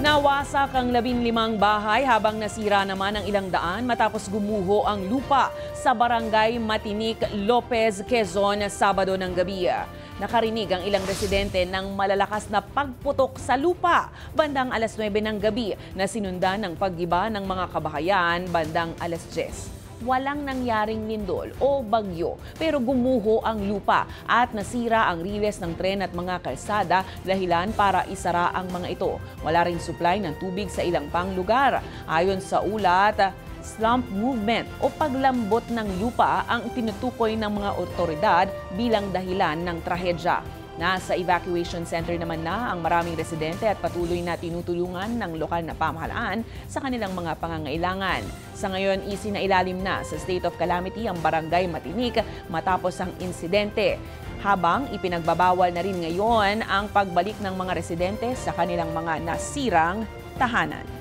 Nawasak ang 15 bahay habang nasira naman ang ilang daan matapos gumuho ang lupa sa barangay Matinik, Lopez, Quezon, Sabado ng gabi. Nakarinig ang ilang residente ng malalakas na pagputok sa lupa bandang alas 9 ng gabi na sinundan ng paggiba ng mga kabahayan bandang alas 10. Walang nangyaring lindol o bagyo pero gumuho ang lupa at nasira ang riles ng tren at mga kalsada dahilan para isara ang mga ito. Wala ring supply ng tubig sa ilang pang lugar. Ayon sa ulat, slump movement o paglambot ng lupa ang tinutukoy ng mga otoridad bilang dahilan ng trahedya. Nasa evacuation center naman na ang maraming residente at patuloy na tinutulungan ng lokal na pamahalaan sa kanilang mga pangangailangan. Sa ngayon, isinailalim na sa state of calamity ang barangay Matinik matapos ang insidente. Habang ipinagbabawal na rin ngayon ang pagbalik ng mga residente sa kanilang mga nasirang tahanan.